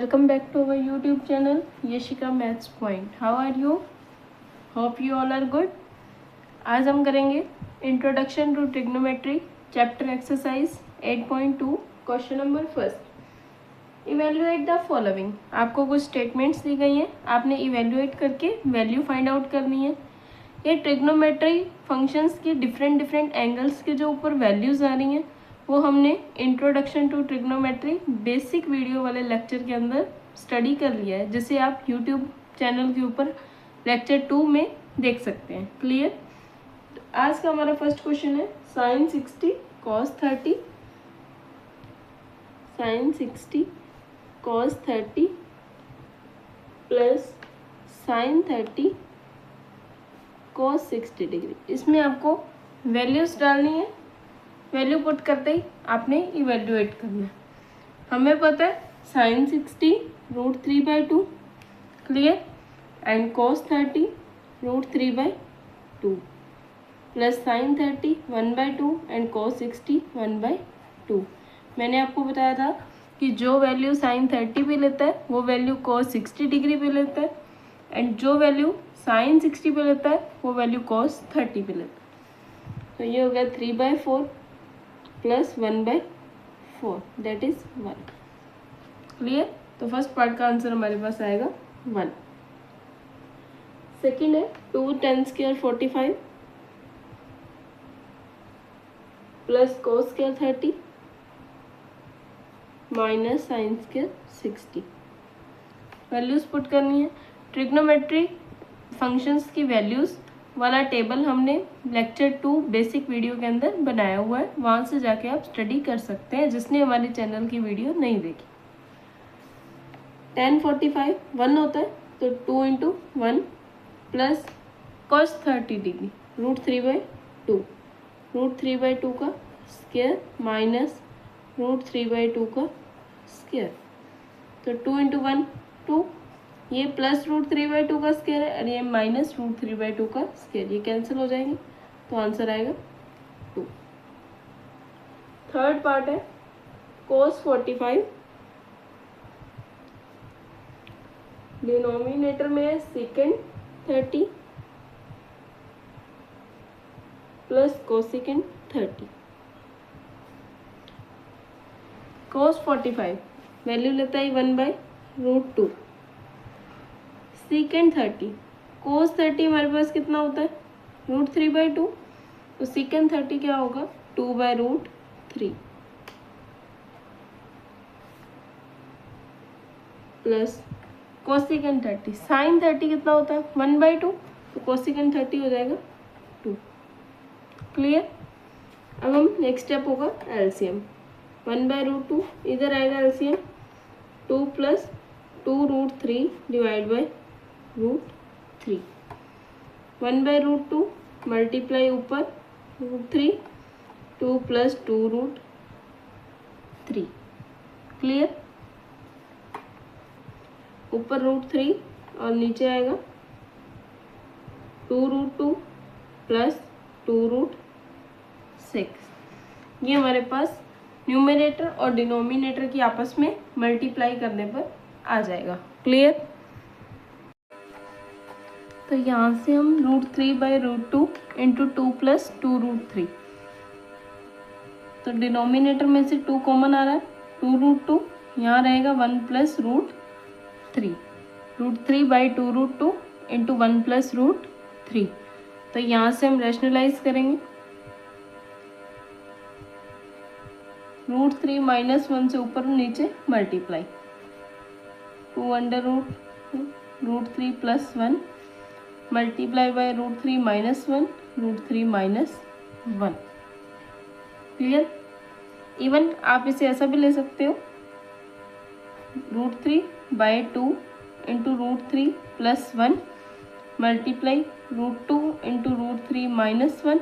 welcome back to our YouTube channel Yashika maths point. How are you? Hope you all are good. आज हम करेंगे introduction to trigonometry chapter exercise 8.2 question number first. Evaluate the following. आपको कुछ statements दी गई हैं, आपने evaluate करके value find out करनी है। ये ट्रिग्नोमेट्री फंक्शंस की डिफरेंट एंगल्स के जो ऊपर वैल्यूज़ आ रही हैं वो हमने introduction to trigonometry basic video वाले लेक्चर के अंदर स्टडी कर लिया है, जिसे आप यूट्यूब चैनल के ऊपर लेक्चर 2 में देख सकते हैं। क्लियर? तो आज का हमारा फर्स्ट क्वेश्चन है sin 60 cos 30 sin 60 cos 30 plus sin 30 cos 60 degree. इसमें आपको वैल्यूज डालनी है, वैल्यू पुट करते ही आपने इवेल्युएट करना है। हमें पता है sin 60 √3/2 clear and cos 30 √3/2 plus sin 30 1/2 and cos 60 1/2। मैंने आपको बताया था कि जो वैल्यू sin 30 पे लेता है वो वैल्यू cos 60 डिग्री पे लेता है एंड जो वैल्यू sin 60 पे लेता है वो वैल्यू cos 30 पे लेता है। तो ये हो गया 3/4 प्लस 1/4 दैट इज 1। क्लियर? तो फर्स्ट पार्ट का आंसर हमारे पास आएगा 1। सेकेंड है 2 tan² 45 plus cos² 30 minus sin² 60। Values put करनी है। ट्रिग्नोमेट्री फंक्शंस की वैल्यूज वाला टेबल हमने लेक्चर 2 बेसिक वीडियो के अंदर बनाया हुआ है, वहाँ से जाके आप स्टडी कर सकते हैं जिसने हमारे चैनल की वीडियो नहीं देखी। tan 45 1 होता है तो 2 इंटू 1 प्लस cos 30 डिग्री √3/2 √3/2 का स्क्वायर माइनस √3/2 का स्क्वायर। तो 2 इंटू 1 2, ये प्लस √3/2 का स्क्वायर है और ये माइनस √3/2 का स्क्वायर, ये कैंसिल हो जाएंगे तो आंसर आएगा 2। थर्ड पार्ट है cos 45 डिनोमिनेटर में है secant 30 plus cosecant 30। cos 45 value लेता है 1/√2 secant 30 cos 30 हमारे पास कितना होता है √3/2, तो secant 30 क्या होगा 2/√3 प्लस cosecant 30 sin 30 कितना होता है 1/2, तो cosecant 30 हो जाएगा 2। क्लियर? अब हम नेक्स्ट स्टेप होगा एलसीएम। 1/√2 इधर आएगा LCM 2 plus 2√3 divide by √3 1/√2 multiply ऊपर √3 2 प्लस 2√3। क्लियर? ऊपर √3 और नीचे आएगा 2√2 प्लस 2√6। ये हमारे पास न्यूमरेटर और डिनोमिनेटर की आपस में मल्टीप्लाई करने पर आ जाएगा। क्लियर? तो यहाँ से हम √3/√2 इंटू 2 प्लस 2√3, तो डिनोमिनेटर में से 2 कॉमन आ रहा है 2√2, यहाँ रहेगा 1 प्लस √3 √3/2√2 इंटू 1 प्लस √3। तो यहाँ से हम रैशनलाइज करेंगे √3 माइनस 1 से ऊपर नीचे multiply 2√√3 plus 1 multiply by √3 minus 1 √3 minus 1। Clear? Even आप इसे ऐसा भी ले सकते हो √3/2 into √3 plus 1 multiply √2 into √3 minus 1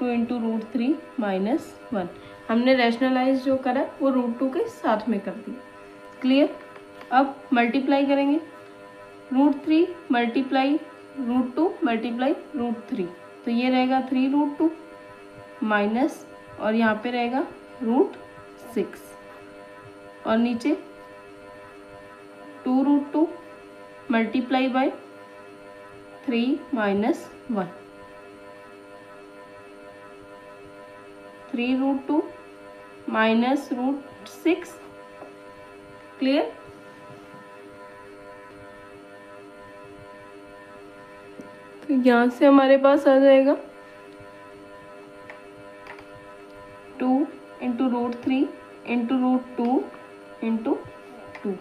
2 into √3 minus 1। हमने रैशनलाइज जो करा वो √2 के साथ में कर दिया। क्लियर? अब मल्टीप्लाई करेंगे √3 मल्टीप्लाई √2 मल्टीप्लाई √3, तो ये रहेगा 3√2 माइनस और यहाँ पे रहेगा √6 और नीचे 2√2 multiply by 3 minus 1, 3√2 minus √6, clear. तो यहाँ से हमारे पास आ जाएगा 2 into √3 into √2 into 2,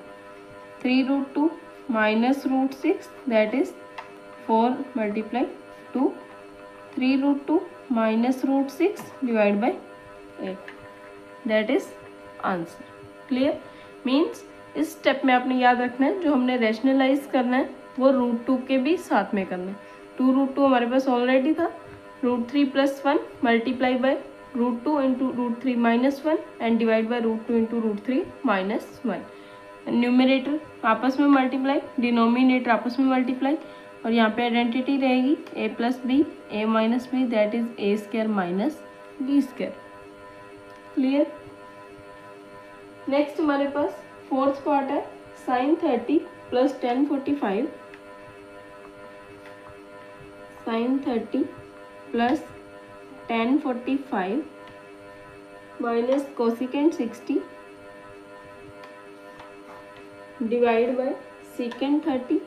3√2 minus √6 that is 4 multiply 2, 3√2 minus √6 divided by 8, that is answer. Clear. Means इस स्टेप में आपने याद रखना है जो हमने रैशनलाइज करना है वो √2 के भी साथ में करना है। 2√2 हमारे पास ऑलरेडी था, √3 + 1 multiply by √2 into √3 - 1 and divide by √2 into √3 - 1। Numerator आपस में मल्टीप्लाई, डिनोमिनेटर आपस में मल्टीप्लाई, और यहाँ पे आइडेंटिटी रहेगी a + b, a - b that is a² - b²। Clear. Next हमारे पास फोर्थ पार्ट है sin 30 + tan 45, sin 30 + tan 45 minus cosecant 60 divide by second 30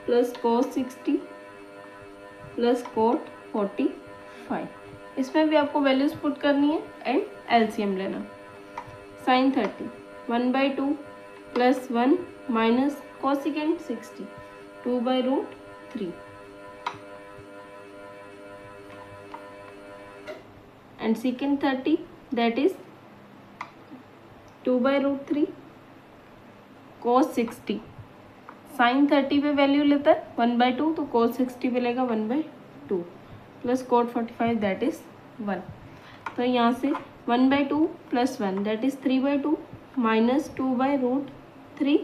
plus cos 60 plus cot 45। इसमें भी आपको वैल्यूज पुट करनी है एंड एलसीएम लेना। sin 30 1/2 plus 1 minus cosecant 60 2/√3 and secant 30 that is 2/√3 cos 60। sin 30 पे value लेता है 1/2 तो cos 60 पे लेगा 1/2 प्लस cot 45 दैट इज 1। तो यहाँ से 1/2 plus 1 that is 3/2 minus 2/√3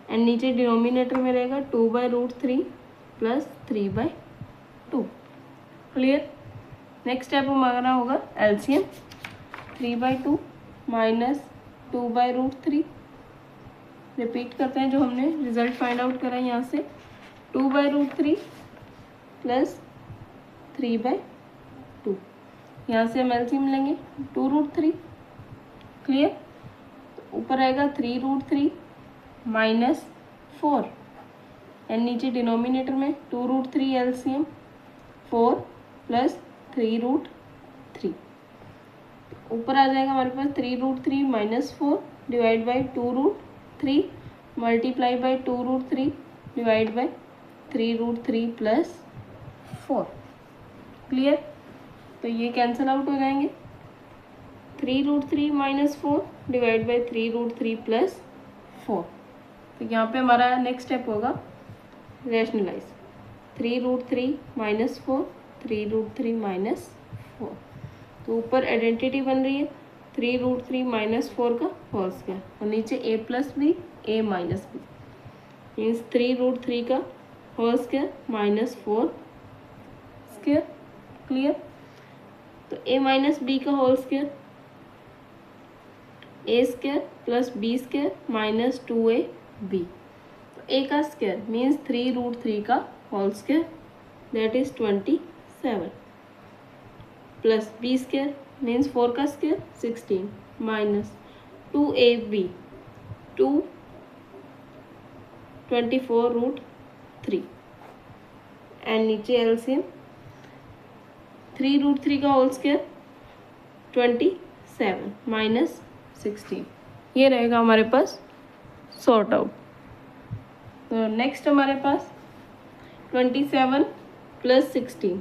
and नीचे डिनोमिनेटर में रहेगा 2/√3 प्लस 3/2। क्लियर। नेक्स्ट स्टेप हमारा होगा एलसीएम। 3/2 माइनस 2/√3, रिपीट करते हैं जो हमने रिजल्ट फाइंड आउट करा है यहाँ से, 2/√3 प्लस 3/2। यहाँ से हम एलसीएम लेंगे 2√3। क्लियर। ऊपर आएगा 3√3 माइनस 4 एंड नीचे डिनोमिनेटर में 2√3 एलसीएम 4 प्लस 3√3। ऊपर आ जाएगा हमारे पास 3√3 minus 4 divide by 2√3 multiply by 2√3 divide by 3√3 plus 4। Clear. तो ये कैंसिल आउट हो जाएंगे। 3√3 माइनस 4 डिवाइड बाई 3√3 प्लस 4। तो यहाँ पे हमारा नेक्स्ट स्टेप होगा रैशनलाइज। 3√3 minus 4 3√3 minus 4। तो ऊपर आइडेंटिटी बन रही है 3√3 माइनस 4 का होल स्क्वायर और नीचे a + b a - b means 3√3 का whole square minus 4 square. Clear. तो a - b का whole square a² plus b² minus 2ab। तो a का स्क्वायर मीन्स 3√3 का whole square that is 27 plus b² means 4 का square 16 minus 2ab 24√3 and नीचे LCM 3√3 का whole square 27 minus 16। ये रहेगा हमारे पास सॉर्ट आउट। तो नेक्स्ट हमारे पास 27 plus 16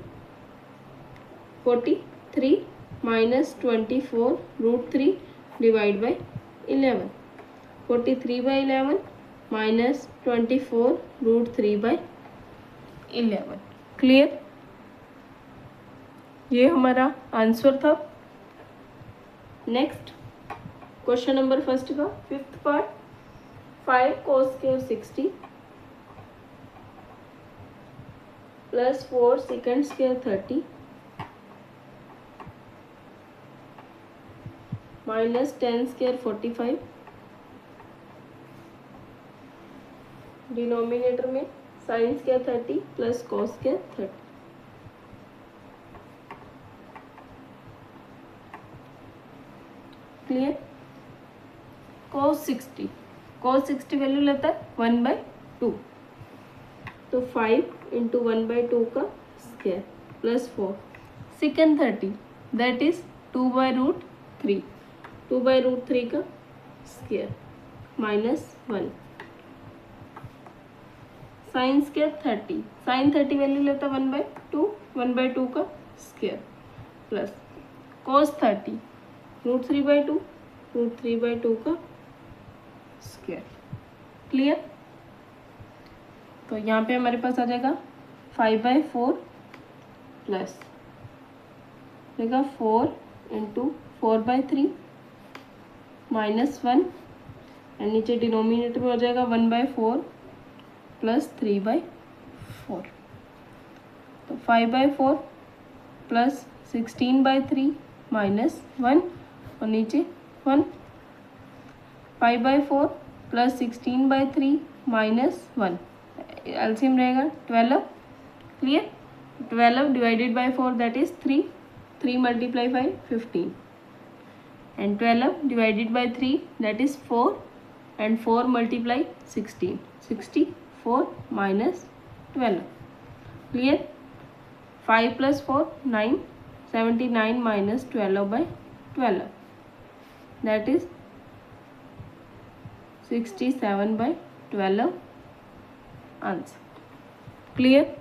43 minus 24√3 divide by 11 43/11 minus 24√3 by 11। Clear. ये हमारा आंसर था। नेक्स्ट क्वेश्चन नंबर फर्स्ट का fifth part 5 cos² 60 plus 4 sec² 30 minus 10² 45 denominator में sine square 30 plus cos square 30। Clear. cos 60 value लेता है 1/2, तो 5 इंटू 1/2 का square plus 4 second 30 that is 2/√3, 2/√3 का square minus 1 sine square 30, sine 30 value लेता 1/2, 1/2 का square plus cos 30 √3/2, √3/2 का स्क्वायर। क्लियर। तो यहाँ पे हमारे पास आ जाएगा 5/4 प्लस देगा 4 इंटू 4/3 माइनस 1 एंड नीचे डिनोमिनेटर में हो जाएगा 1/4 प्लस 3/4। तो 5/4 प्लस 16/3 माइनस 1 और नीचे 1, 5/4 प्लस 16/3 माइनस 1, एलसीएम रहेगा 12। Clear. 12 divided by 4 that is 3, 3 multiply 5 15 and 12 divided by 3 that is 4 and 4 multiply 16, 64 minus 12। Clear. 5 plus 4 9, 79 minus 12/12 that is 67/12 answer. Clear.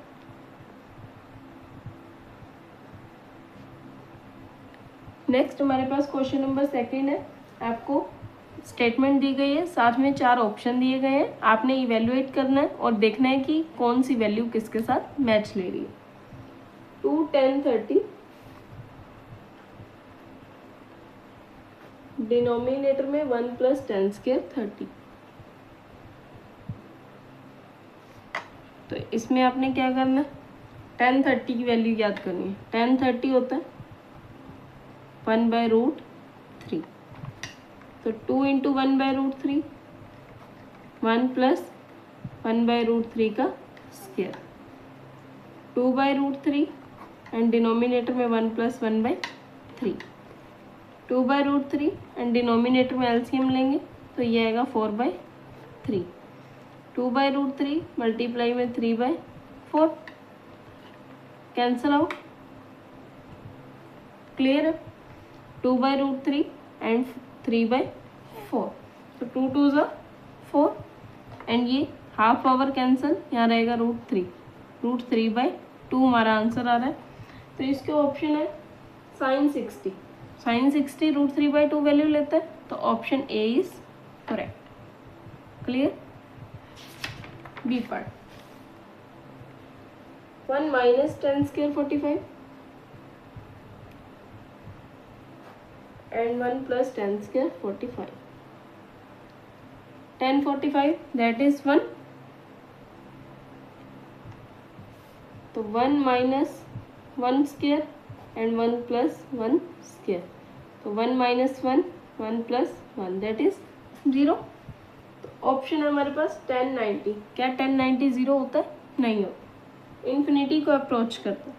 Next हमारे पास question number second है। आपको statement दी गई है, साथ में 4 ऑप्शन दिए गए हैं, आपने इवेल्युएट करना है और देखना है कि कौन सी वैल्यू किसके साथ मैच ले रही है। 2 10 30 डिनोमिनेटर में 1 प्लस 10 स्क्वायर 30। तो इसमें आपने क्या करना है, 10 30 की वैल्यू याद करनी है। 10 30 होता है 1/√3, तो 2 इंटू 1/√3 1 प्लस 1/√3 का स्क्वायर 2/√3 एंड डिनोमिनेटर में 1 प्लस 1/3, 2/√3 एंड डिनोमिनेटर में एलसीएम लेंगे तो ये आएगा 4/3, 2/√3 मल्टीप्लाई में 3/4 कैंसल आउट। क्लियर है। 2/√3 एंड 3/4, तो 2 2s are 4 एंड ये हाफ पावर कैंसल, यहाँ रहेगा √3, √3/2 हमारा आंसर आ रहा है। तो इसके ऑप्शन है साइन 60, साइन 60 √3/2 वैल्यू लेता है, तो option A is correct. Clear. B part 1 minus 10 square 45 and 1 plus 10 square 45, 10 45 that is 1, तो 1 minus 1 square and 1 plus 1 square, तो 1 minus 1 1 plus 1 that is 0। तो ऑप्शन है हमारे पास 10 90, क्या 10 90 0 होता है? नहीं होता, इन्फिनिटी को अप्रोच करता है।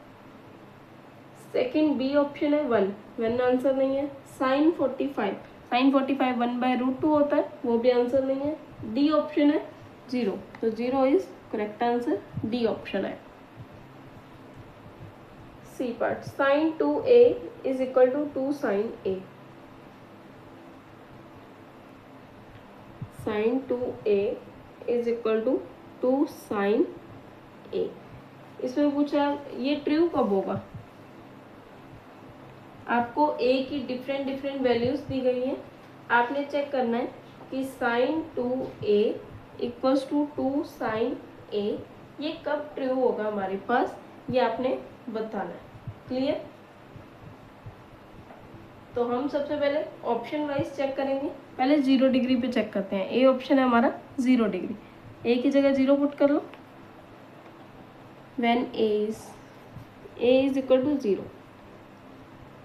सेकेंड बी ऑप्शन है 1 आंसर नहीं है। साइन 45, साइन 45 1/√2 होता है, वो भी आंसर नहीं है। डी ऑप्शन है 0, तो 0 is correct answer, D option है। C part sine 2a is equal to 2 sine a, sine 2a is equal to 2 sine a। इसमें पूछा ये ट्रू कब होगा, आपको a की डिफरेंट वैल्यूज दी गई हैं, आपने चेक करना है कि sine 2a equals to 2 sine a ये कब ट्रू होगा हमारे पास, ये आपने बताना है। क्लियर। तो हम सबसे पहले ऑप्शन वाइज चेक करेंगे। पहले 0 डिग्री पे चेक करते हैं। ए ऑप्शन है हमारा 0 डिग्री, ए की जगह 0 पुट कर लो। When A is equal to 0,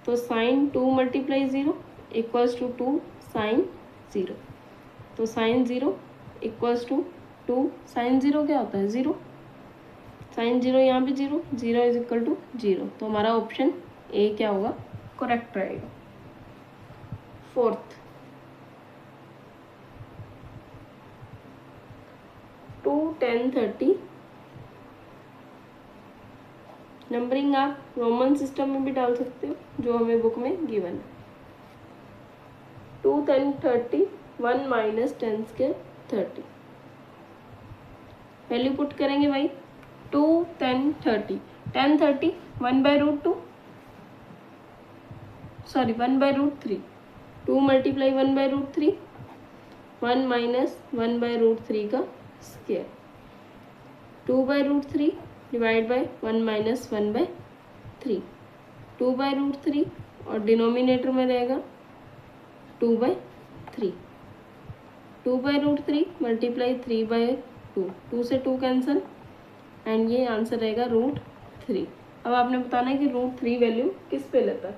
तो sine 2 multiply 0 equals to 2 sine 0, तो साइन 0 इक्वल्स टू 2 साइन 0 क्या होता है 0, साइन 0 यहाँ पे 0, 0 इज इक्वल टू 0, तो हमारा ऑप्शन ए क्या होगा, करेक्ट रहेगा। फोर्थ 2 10 30, नंबरिंग आप रोमन सिस्टम में भी डाल सकते हो जो हमें बुक में गिवन है। 2 10 30 1 माइनस 10 स्क्वायर 30, वैल्यू पुट करेंगे भाई 2 10 30, 10 30 1 by root 2, sorry 1 by root 3, 2 multiply 1 by root 3, 1 minus 1 by root 3 का square, 2 by root 3 divide by 1 minus 1 by 3, 2 by root 3 और डिनोमिनेटर में रहेगा 2 by 3, 2 by root 3 multiply 3 by 2, 2 से 2 cancel and ये answer रहेगा root 3। अब आपने बताना है कि रूट 3 वैल्यू किस पे लेता है,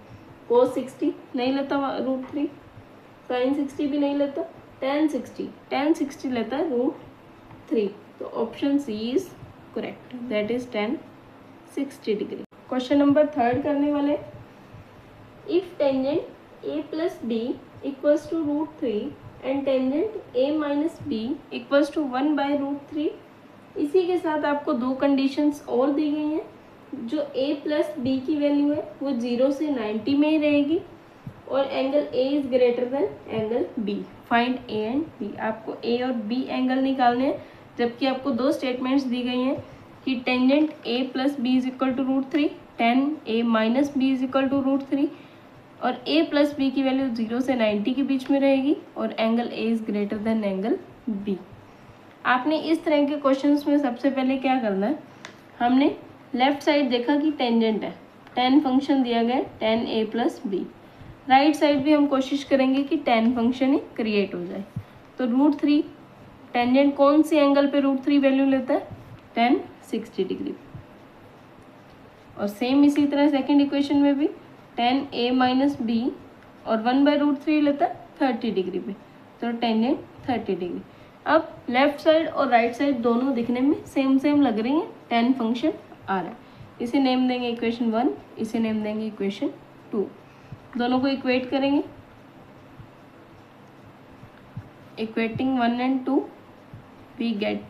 कोस 60 नहीं लेता रूट 3, साइन 60 भी नहीं लेता, tan 60 लेता है रूट 3, तो option C is correct, that is tan 60 degree. Question number 3 करने वाले, if tangent a plus B equals to root 3 and tangent a minus B equals to 1 by root 3, इसी के साथ आपको दो कंडीशंस और दी गई हैं। जो a प्लस बी की वैल्यू है वो 0 से 90 में ही रहेगी और angle a is greater than angle b, find a and b। आपको a और b एंगल निकालने हैं, जबकि आपको दो स्टेटमेंट्स दी गई हैं कि tangent a plus B is equal to root 3, tan a minus B is equal to root 3, और a प्लस बी की वैल्यू 0 से 90 के बीच में रहेगी और angle a is greater than angle b। आपने इस तरह के क्वेश्चंस में सबसे पहले क्या करना है, हमने लेफ्ट साइड देखा कि टेंजेंट है, tan फंक्शन दिया गया tan a plus B, right side भी हम कोशिश करेंगे कि tan फंक्शन ही क्रिएट हो जाए। तो रूट 3 टेंजेंट कौन सी एंगल पे रूट 3 वैल्यू लेता है, tan 60 डिग्री। और सेम इसी तरह सेकेंड इक्वेशन में भी tan a माइनस बी और 1 बाई रूट 3 लेता है 30 डिग्री पे, तो टेंजेंट 30 डिग्री। अब लेफ्ट साइड और राइट साइड दोनों दिखने में सेम लग रही हैं, tan फंक्शन आ रहा है, इसे नेम देंगे इक्वेशन 1, इसे नेम देंगे इक्वेशन 2, दोनों को इक्वेट करेंगे, इक्वेटिंग 1 एंड 2 वी गेट,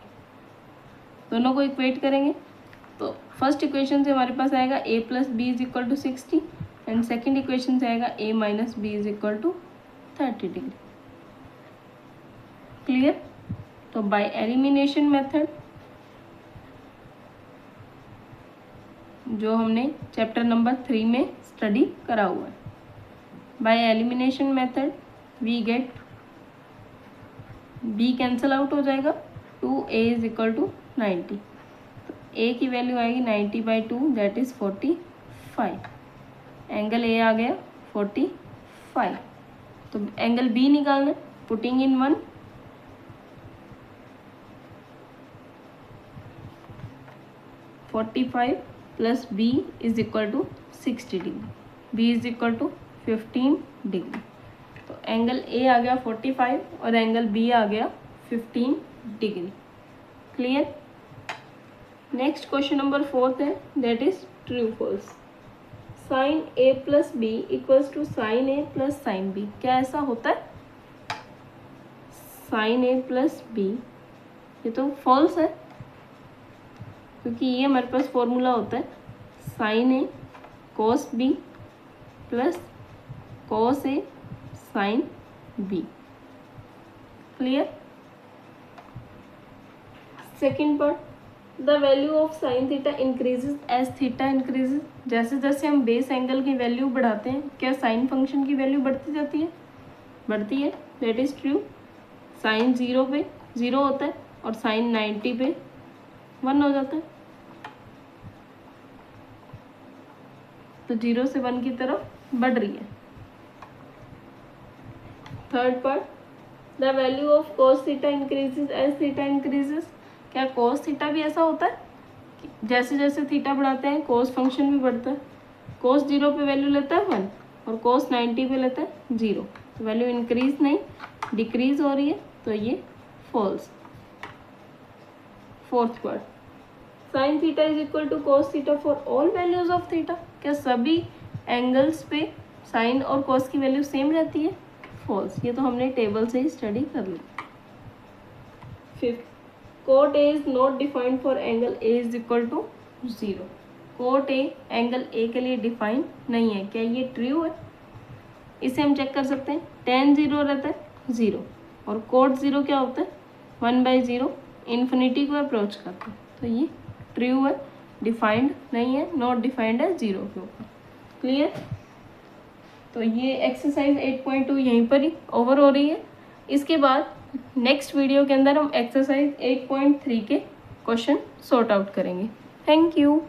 दोनों को इक्वेट करेंगे तो फर्स्ट इक्वेशन से हमारे पास आएगा a plus B is equal to 60 and second equation से आएगा a minus B is equal to 30 degree. Clear? तो बाय एलिमिनेशन मेथड, जो हमने चैप्टर नंबर 3 में स्टडी करा हुआ है, by elimination method we get b cancel out हो जाएगा, 2a इज इक्वल टू 90, तो a की वैल्यू आएगी 90 by 2 that is 45, angle a आ गया 45, तो एंगल b निकालना, putting in 1, plus b is equal to 60 degree, b is equal to 15 degree, तो एंगल a आ गया 45 और एंगल b आ गया 15 degree. Clear? Next question number 4 है, that is true false. Sine a plus B equals to sine a plus sine B, क्या ऐसा होता है? साइन a प्लस बी, ये तो फॉल्स है क्योंकि ये हमारे पास फॉर्मूला होता है sine A cos B plus cos A sine B. Clear? Second part, the value of sine theta increases as theta increases, जैसे जैसे हम बेस एंगल की वैल्यू बढ़ाते हैं क्या साइन फंक्शन की वैल्यू बढ़ती जाती है? बढ़ती है, दैट इज ट्रू। साइन 0 पे 0 होता है और साइन 90 पे 1 हो जाता है, तो 0 से 1 की तरफ बढ़ रही है। Third part, the value of cos theta increases as theta increases, क्या कोस थीटा भी ऐसा होता है कि जैसे जैसे थीटा बढ़ाते हैं कोस फंक्शन भी बढ़ता है? कोस 0 पे वैल्यू लेता है 1 और कोस 90 पे लेता है 0, तो वैल्यू इंक्रीज नहीं डिक्रीज हो रही है, तो ये false. Fourth quart. Sine theta is equal to cos theta for all values of theta. क्या सभी एंगल्स पे साइन और कॉस की वैल्यू सेम रहती है? फॉल्स। ये तो हमने टेबल से ही स्टडी कर लिया। Fifth, cot A is not defined for angle A is equal to 0। Cot A angle A के लिए डिफाइन नहीं है। क्या ये ट्रू है? इसे हम चेक कर सकते हैं। tan 0 रहता है 0 और कोट 0 क्या होता है 1/0, इन्फिनिटी को अप्रोच करता है। तो ये ट्रू है, डिफाइंड नहीं है, नॉट डिफाइंड है 0 के ऊपर। क्लियर? तो ये एक्सरसाइज 8.2 यहीं पर ही ओवर हो रही है। इसके बाद नेक्स्ट वीडियो के अंदर हम एक्सरसाइज 8.3 के क्वेश्चन सॉर्ट आउट करेंगे। Thank you.